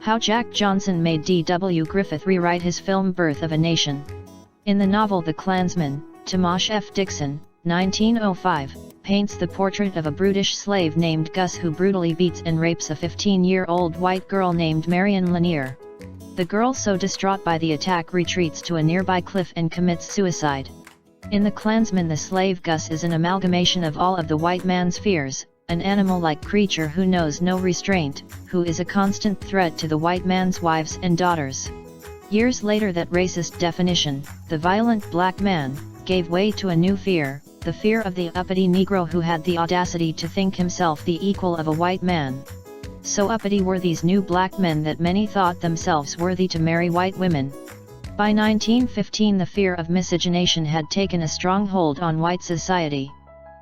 How Jack Johnson made D W Griffith rewrite his film Birth of a Nation. In the novel The Klansman, Tomash F. Dixon, 1905, paints the portrait of a brutish slave named Gus who brutally beats and rapes a 15-year-old white girl named Marion Lanier. The girl, so distraught by the attack, retreats to a nearby cliff and commits suicide. In The Klansman, the slave Gus is an amalgamation of all of the white man's fears, an animal-like creature who knows no restraint, who is a constant threat to the white man's wives and daughters. Years later, that racist definition, the violent black man, gave way to a new fear, the fear of the uppity Negro who had the audacity to think himself the equal of a white man. So uppity were these new black men that many thought themselves worthy to marry white women. By 1915, the fear of miscegenation had taken a strong hold on white society.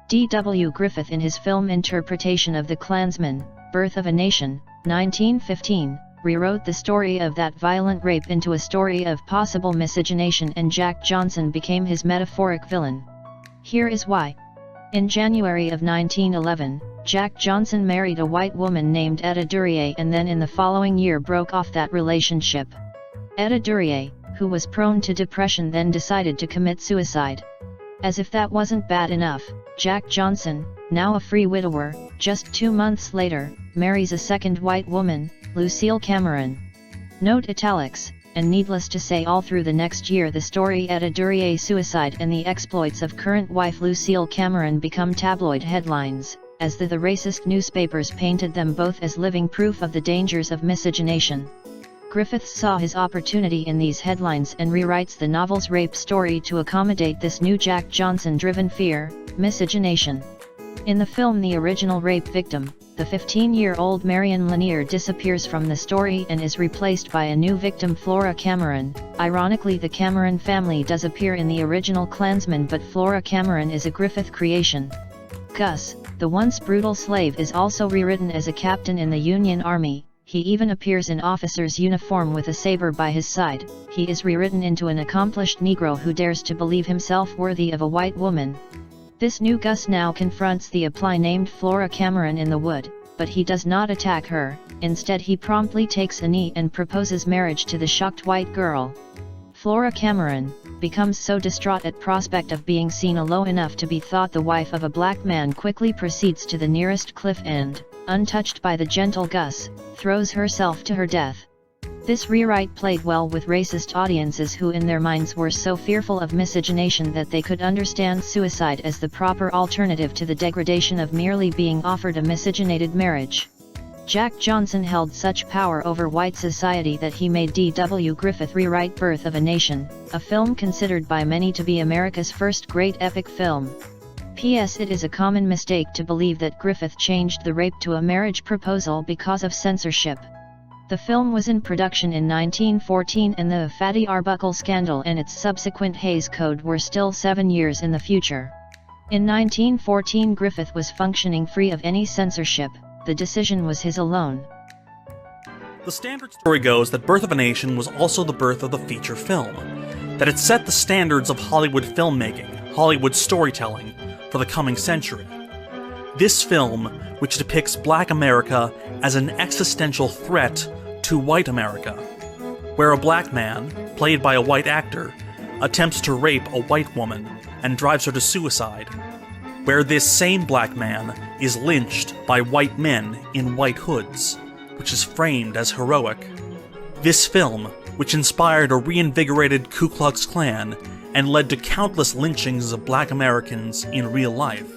D W Griffith, in his film interpretation of The Klansman, Birth of a Nation, 1915, rewrote the story of that violent rape into a story of possible miscegenation, and Jack Johnson became his metaphoric villain. Here is why. In January of 1911, Jack Johnson married a white woman named Etta Duryea, and then in the following year broke off that relationship. Etta Duryea, who was prone to depression, then decided to commit suicide. As if that wasn't bad enough, Jack Johnson, now a free widower, just 2 months later, marries a second white woman, Lucille Cameron. Note italics, and needless to say, all through the next year the story Etta Duryea's suicide and the exploits of current wife Lucille Cameron become tabloid headlines, as the racist newspapers painted them both as living proof of the dangers of miscegenation. Griffith saw his opportunity in these headlines and rewrites the novel's rape story to accommodate this new Jack Johnson-driven fear, miscegenation. In the film, the original rape victim, the 15-year-old Marion Lanier, disappears from the story and is replaced by a new victim, Flora Cameron. Ironically, the Cameron family does appear in the original Klansman, but Flora Cameron is a Griffith creation. Gus, the once brutal slave, is also rewritten as a captain in the Union Army. He even appears in officer's uniform with a saber by his side. He is rewritten into an accomplished Negro who dares to believe himself worthy of a white woman. This new Gus now confronts the apply named Flora Cameron in the wood, but he does not attack her. Instead, he promptly takes a knee and proposes marriage to the shocked white girl. Flora Cameron becomes so distraught at prospect of being seen alone enough to be thought the wife of a black man, quickly proceeds to the nearest cliff and, untouched by the gentle Gus, throws herself to her death. This rewrite played well with racist audiences who in their minds were so fearful of miscegenation that they could understand suicide as the proper alternative to the degradation of merely being offered a miscegenated marriage. Jack Johnson held such power over white society that he made D W Griffith rewrite Birth of a Nation, a film considered by many to be America's first great epic film. P.S. It is a common mistake to believe that Griffith changed the rape to a marriage proposal because of censorship. The film was in production in 1914, and the Fatty Arbuckle scandal and its subsequent Hays Code were still 7 years in the future. In 1914, Griffith was functioning free of any censorship. The decision was his alone. The standard story goes that Birth of a Nation was also the birth of the feature film, that it set the standards of Hollywood filmmaking, Hollywood storytelling, for the coming century. This film, which depicts Black America as an existential threat to white America, where a black man, played by a white actor, attempts to rape a white woman and drives her to suicide, where this same black man is lynched by white men in white hoods, which is framed as heroic. This film, which inspired a reinvigorated Ku Klux Klan and led to countless lynchings of Black Americans in real life,